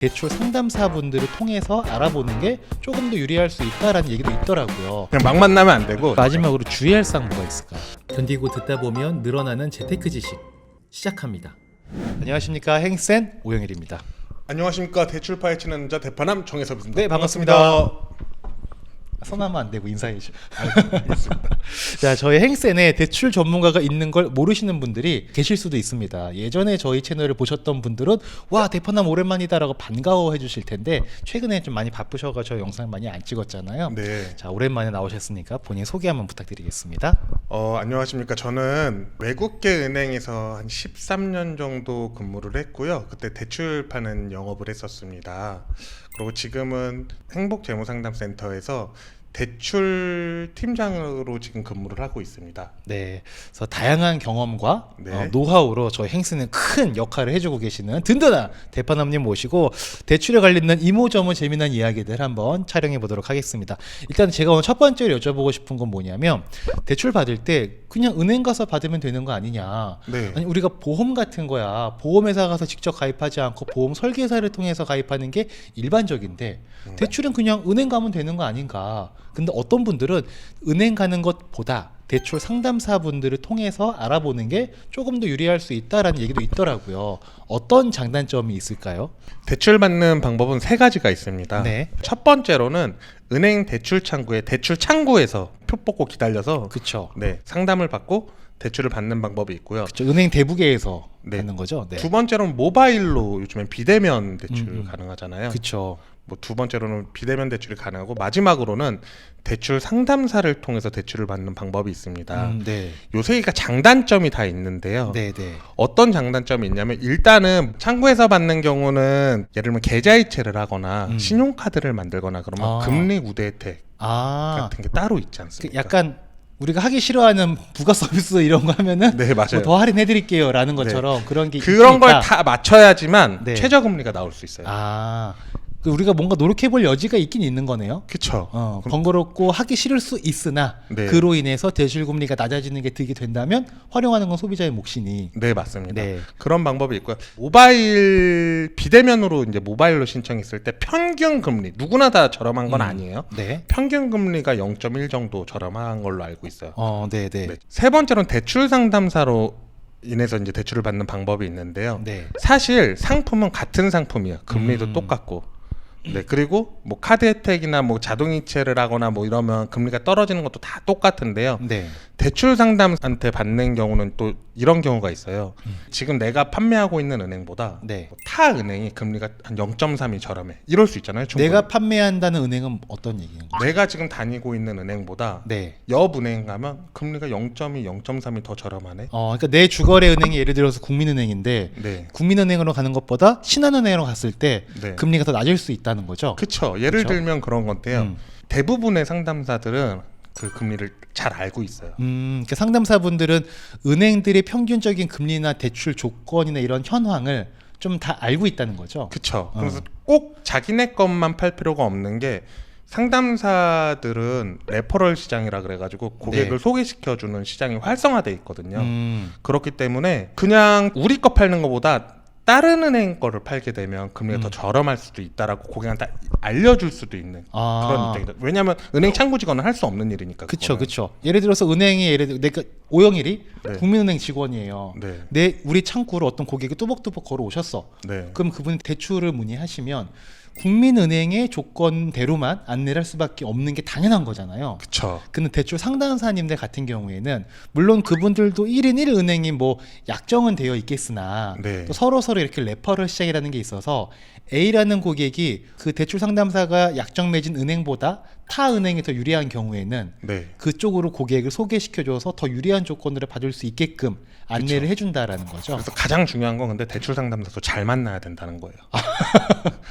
대출 상담사분들을 통해서 알아보는 게 조금 더 유리할 수 있다라는 얘기도 있더라고요. 그냥 막 만나면 안 되고. 마지막으로 주의할 사항 뭐가 있을까요? 견디고 듣다 보면 늘어나는 재테크 지식 시작합니다. 안녕하십니까, 행센 오영일입니다. 안녕하십니까, 대출 파헤치는 남자 대파남 정혜섭입니다. 네, 반갑습니다. 선하면 안 되고 인사해 주죠. 자, 저희 행센에 대출 전문가가 있는 걸 모르시는 분들이 계실 수도 있습니다. 예전에 저희 채널을 보셨던 분들은 와, 대파남 오랜만이다라고 반가워해 주실 텐데 최근에 좀 많이 바쁘셔서 저 영상 많이 안 찍었잖아요. 네. 자, 오랜만에 나오셨으니까 본인 소개 한번 부탁드리겠습니다. 안녕하십니까. 저는 외국계 은행에서 한 13년 정도 근무를 했고요. 그때 대출 파는 영업을 했었습니다. 그리고 지금은 행복재무상담센터에서 대출 팀장으로 지금 근무를 하고 있습니다. 네, 그래서 다양한 경험과 네. 노하우로 저희 행스는 큰 역할을 해주고 계시는 든든한 대파남님 모시고 대출에 관련된 이모저모 재미난 이야기들 한번 촬영해 보도록 하겠습니다. 일단 제가 오늘 첫 번째로 여쭤보고 싶은 건 뭐냐면, 대출 받을 때 그냥 은행 가서 받으면 되는 거 아니냐? 네. 아니, 우리가 보험 같은 거야, 보험회사 가서 직접 가입하지 않고 보험 설계사를 통해서 가입하는 게 일반적인데 대출은 그냥 은행 가면 되는 거 아닌가? 근데 어떤 분들은 은행 가는 것보다 대출 상담사분들을 통해서 알아보는 게 조금 더 유리할 수 있다라는 얘기도 있더라고요. 어떤 장단점이 있을까요? 대출 받는 방법은 세 가지가 있습니다. 네. 첫 번째로는 은행 대출 창구에서 표 뽑고 기다려서 그렇죠. 네, 상담을 받고 대출을 받는 방법이 있고요. 그렇죠. 은행 대부계에서 네. 받는 거죠. 네. 두 번째로는 모바일로 요즘엔 비대면 대출 가능하잖아요. 그렇죠. 뭐 두 번째로는 비대면 대출이 가능하고, 마지막으로는 대출 상담사를 통해서 대출을 받는 방법이 있습니다. 네. 요새가 장단점이 다 있는데요. 네, 네. 어떤 장단점이 있냐면, 일단은 창구에서 받는 경우는 예를 들면 계좌이체를 하거나 신용카드를 만들거나 그러면 금리 우대 혜택 같은 게 따로 있지 않습니까? 약간 우리가 하기 싫어하는 부가 서비스 이런 거 하면은 네, 맞아요. 뭐 더 할인해드릴게요라는 것처럼 그런 게 그런 걸 있으니까. 다 맞춰야지만 네. 최저금리가 나올 수 있어요. 우리가 뭔가 노력해볼 여지가 있긴 있는 거네요. 그쵸. 번거롭고 하기 싫을 수 있으나 네. 그로 인해서 대출금리가 낮아지는 게 들게 된다면 활용하는 건 소비자의 몫이니. 네, 맞습니다. 네. 그런 방법이 있고요. 모바일 비대면으로 이제 모바일로 신청했을 때 평균 금리, 누구나 다 저렴한 건 아니에요. 네. 평균 금리가 0.1 정도 저렴한 걸로 알고 있어요. 네, 네. 네. 세 번째로는 대출 상담사로 인해서 이제 대출을 받는 방법이 있는데요. 네. 사실 상품은 같은 상품이에요. 금리도 똑같고. 네, 그리고 뭐 카드 혜택이나 뭐 자동이체를 하거나 뭐 이러면 금리가 떨어지는 것도 다 똑같은데요. 네. 대출 상담한테 받는 경우는 또 이런 경우가 있어요. 지금 내가 판매하고 있는 은행보다 네. 뭐타 은행이 금리가 한 0.3이 저렴해. 이럴 수 있잖아요. 충분히. 내가 판매한다는 은행은 어떤 얘기인 거죠? 내가 지금 다니고 있는 은행보다 네. 옆 은행 가면 금리가 0.2, 0.3이 더 저렴하네. 그러니까 내 주거래 은행이 예를 들어서 국민은행인데 네. 국민은행으로 가는 것보다 신한은행으로 갔을 때 네. 금리가 더 낮을 수 있다는 거죠. 그쵸. 예를 그쵸? 들면 그런 건데요. 대부분의 상담사들은 그 금리를 잘 알고 있어요. 그러니까 상담사분들은 은행들의 평균적인 금리나 대출 조건이나 이런 현황을 좀 다 알고 있다는 거죠. 그쵸. 그래서 꼭 자기네 것만 팔 필요가 없는 게, 상담사들은 레퍼럴 시장이라 그래가지고 고객을 네. 소개시켜주는 시장이 활성화돼 있거든요. 음. 그렇기 때문에 그냥 우리 거 팔는 것보다 다른 은행 거를 팔게 되면 금리가 더 저렴할 수도 있다라고 고객한테 알려줄 수도 있는 그런 입장이죠. 왜냐하면 은행 창구 직원은 할 수 없는 일이니까. 그렇죠, 그렇죠. 예를 들어서 은행이 내가 오영일이 네. 국민은행 직원이에요. 네. 우리 창구로 어떤 고객이 뚜벅뚜벅 걸어 오셨어. 네. 그럼 그분이 대출을 문의하시면 국민은행의 조건대로만 안내를 할 수밖에 없는 게 당연한 거잖아요. 그쵸. 근데 대출 상담사님들 같은 경우에는 물론 그분들도 1인 1은행이 뭐 약정은 되어 있겠으나 네. 또 서로 이렇게 레퍼럴 시장이라는 게 있어서 A라는 고객이 그 대출 상담사가 약정 맺은 은행보다 타 은행이 더 유리한 경우에는 네. 그쪽으로 고객을 소개시켜줘서 더 유리한 조건들을 받을 수 있게끔 안내를 해준다라는 거죠. 그래서 가장 중요한 건 근데 대출 상담사도 잘 만나야 된다는 거예요.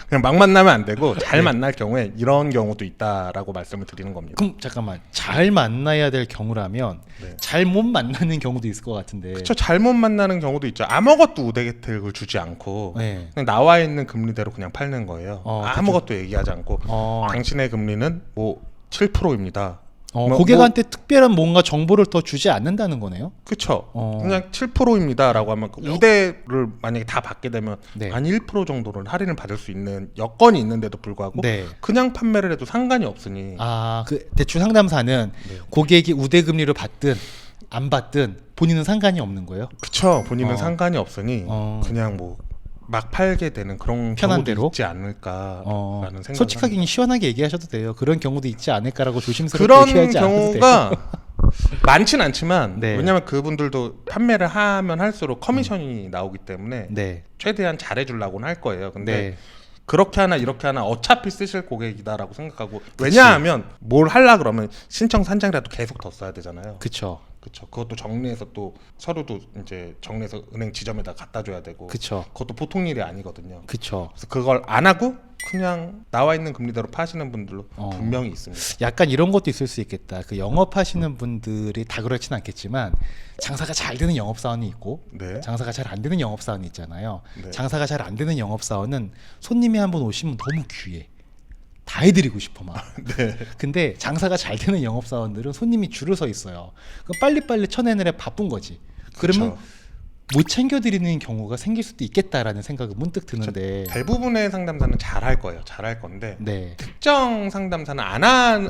그냥 막 만나면 안 되고 잘 만날 경우에 이런 경우도 있다라고 말씀을 드리는 겁니다. 그럼 잠깐만, 잘 만나야 될 경우라면 네. 잘 못 만나는 경우도 있을 것 같은데. 그쵸. 잘못 만나는 경우도 있죠. 아무것도 우대 혜택을 주지 않고 네. 그냥 나와 있는 금리대로 그냥 팔는 거예요. 아무것도 얘기하지 않고 당신의 금리는 뭐 7%입니다. 고객한테 특별한 뭔가 정보를 더 주지 않는다는 거네요. 그렇죠. 그냥 7%입니다라고 하면 그 우대를 만약에 다 받게 되면 네. 한 1% 정도는 할인을 받을 수 있는 여건이 있는데도 불구하고 네. 그냥 판매를 해도 상관이 없으니 그 대출 상담사는 고객이 우대금리를 받든 안 받든 본인은 상관이 없는 거예요. 그쵸. 본인은 상관이 없으니 그냥 뭐 막 팔게 되는 그런 편한 경우도 대로? 있지 않을까라는 생각. 솔직하게 그냥 시원하게 얘기하셔도 돼요. 그런 경우도 있지 않을까라고 조심스럽게 그런 얘기하지 않아도 돼요. 경우가 많진 않지만 네. 왜냐하면 그분들도 판매를 하면 할수록 커미션이 나오기 때문에 네. 최대한 잘해주려고는 할 거예요. 근데 네. 그렇게 하나 이렇게 하나 어차피 쓰실 고객이다라고 생각하고 왜냐하면 뭘 하려 그러면 신청 산장이라도 계속 더 써야 되잖아요. 그쵸. 그렇죠. 그것도 정리해서 또 서류도 이제 정리해서 은행 지점에다 갖다 줘야 되고. 그쵸. 그것도 보통 일이 아니거든요. 그쵸. 그래서 그걸 안 하고 그냥 나와 있는 금리대로 파시는 분들도 분명히 있습니다. 약간 이런 것도 있을 수 있겠다. 그 영업하시는 분들이 다 그렇진 않겠지만 장사가 잘 되는 영업사원이 있고 네. 장사가 잘 안 되는 영업사원이 있잖아요. 네. 장사가 잘 안 되는 영업사원은 손님이 한 번 오시면 너무 귀해. 다 해드리고 싶어 막. 네. 근데 장사가 잘 되는 영업사원들은 손님이 줄을 서 있어요. 그럼 빨리빨리 쳐내느라 바쁜 거지. 그러면 그쵸. 못 챙겨드리는 경우가 생길 수도 있겠다라는 생각이 문득 드는데. 대부분의 상담사는 잘할 거예요. 잘할 건데 네. 특정 상담사는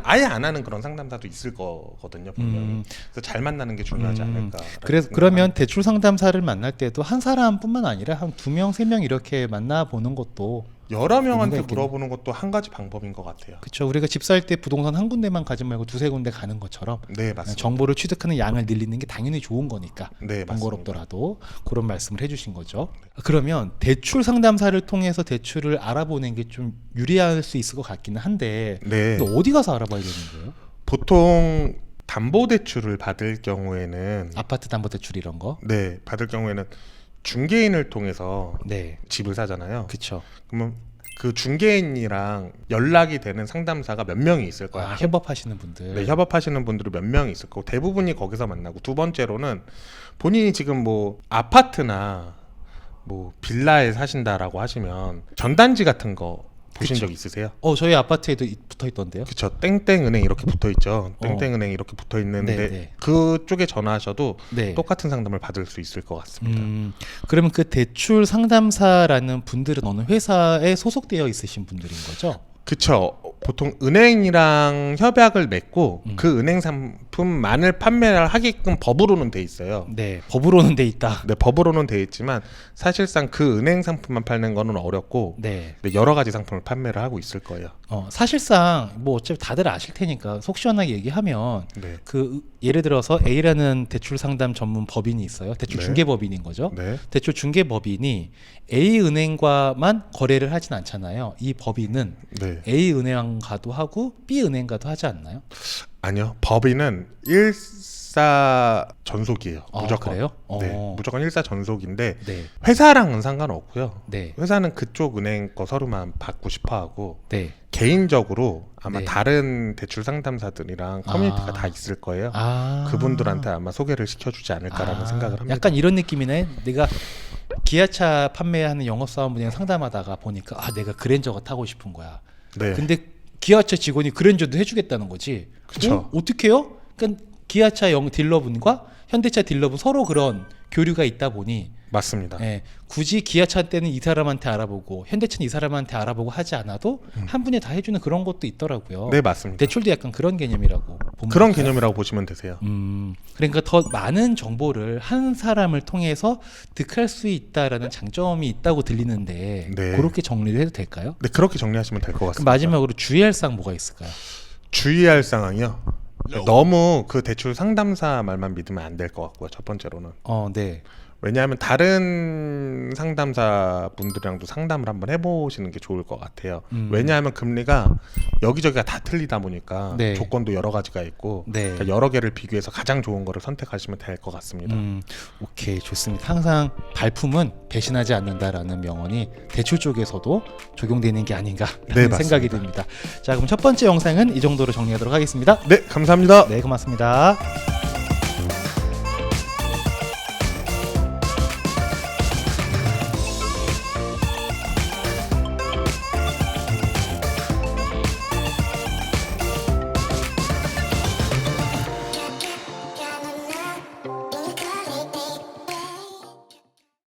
아예 안 하는 그런 상담사도 있을 거거든요. 분명히. 그래서 잘 만나는 게 중요하지 않을까. 그래서 그러면 대출 상담사를 만날 때도 한 사람뿐만 아니라 한 2명, 3명 이렇게 만나보는 것도 여러 명한테 의미가 있겠네. 물어보는 것도 한 가지 방법인 것 같아요. 그렇죠. 우리가 집 살 때 부동산 한 군데만 가지 말고 2-3군데 가는 것처럼 네, 맞습니다. 정보를 취득하는 양을 늘리는 게 당연히 좋은 거니까 네, 번거롭더라도 그런 말씀을 해주신 거죠. 그러면 대출 상담사를 통해서 대출을 알아보는 게 좀 유리할 수 있을 것 같기는 한데 네. 근데 어디 가서 알아봐야 되는 거예요? 보통 담보대출을 받을 경우에는 아파트 담보대출 이런 거? 네, 받을 경우에는 중개인을 통해서 네, 집을 사잖아요. 그렇죠. 그러면 그 중개인이랑 연락이 되는 상담사가 몇 명이 있을 거야. 협업하시는 분들. 네, 협업하시는 분들이 몇 명이 있을 거고 대부분이 거기서 만나고 두 번째로는 본인이 지금 뭐 아파트나 뭐 빌라에 사신다라고 하시면 전단지 같은 거 보신 적 있으세요? 저희 아파트에도 붙어 있던데요. 그쵸. 땡땡은행 이렇게 붙어 있죠. 땡땡은행 이렇게 붙어 있는데 네네. 그쪽에 전화하셔도 네. 똑같은 상담을 받을 수 있을 것 같습니다. 그러면 그 대출 상담사라는 분들은 어느 회사에 소속되어 있으신 분들인 거죠? 그쵸. 보통 은행이랑 협약을 맺고 그 은행 상품만을 판매를 하게끔 법으로는 돼 있어요. 네, 법으로는 돼 있다. 네, 법으로는 돼 있지만 사실상 그 은행 상품만 팔는 거는 어렵고 네. 여러 가지 상품을 판매를 하고 있을 거예요. 사실상 뭐 어차피 다들 아실 테니까 속 시원하게 얘기하면 네. 그 예를 들어서 A라는 대출 상담 전문 법인이 있어요. 대출 네. 중개법인인 거죠. 네. 대출 중개법인이 A 은행과만 거래를 하진 않잖아요. 이 법인은 네. A 은행과도 하고 B 은행과도 하지 않나요? 아니요. 법인은 일사전속이에요. 무조건. 그래요? 네. 무조건 일사전속인데 네. 회사랑은 상관없고요. 네. 회사는 그쪽 은행 거 서류만 받고 싶어 하고 네. 개인적으로 아마 네. 다른 대출 상담사들이랑 커뮤니티가 다 있을 거예요. 그분들한테 아마 소개를 시켜주지 않을까라는 생각을 합니다. 약간 이런 느낌이네. 내가 기아차 판매하는 영업사원분이랑 상담하다가 보니까 내가 그랜저가 타고 싶은 거야. 네. 근데 기아차 직원이 그랜저도 해주겠다는 거지. 그쵸. 어떻게 해요? 그러니까 기아차 딜러분과 현대차 딜러분 서로 그런 교류가 있다 보니 맞습니다. 굳이 기아차 때는 이 사람한테 알아보고 현대차는 이 사람한테 알아보고 하지 않아도 한 분이 다 해주는 그런 것도 있더라고요. 네, 맞습니다. 대출도 약간 그런 개념이라고 보면 그런 될까요? 개념이라고 보시면 되세요. 그러니까 더 많은 정보를 한 사람을 통해서 득할 수 있다라는 장점이 있다고 들리는데 네. 그렇게 정리를 해도 될까요? 네, 그렇게 정리하시면 될 것 그럼 같습니다. 마지막으로 주의할 사항 뭐가 있을까요? 주의할 상황이요. 너무 그 대출 상담사 말만 믿으면 안 될 것 같고요. 첫 번째로는. 네. 왜냐하면 다른 상담사 분들이랑도 상담을 한번 해보시는 게 좋을 것 같아요. 왜냐하면 금리가 여기저기가 다 틀리다 보니까 네. 조건도 여러 가지가 있고 네. 그러니까 여러 개를 비교해서 가장 좋은 거를 선택하시면 될 것 같습니다. 오케이, 좋습니다. 항상 발품은 배신하지 않는다라는 명언이 대출 쪽에서도 적용되는 게 아닌가라는 네, 맞습니다. 생각이 듭니다. 자, 그럼 첫 번째 영상은 이 정도로 정리하도록 하겠습니다. 네, 감사합니다. 네, 고맙습니다.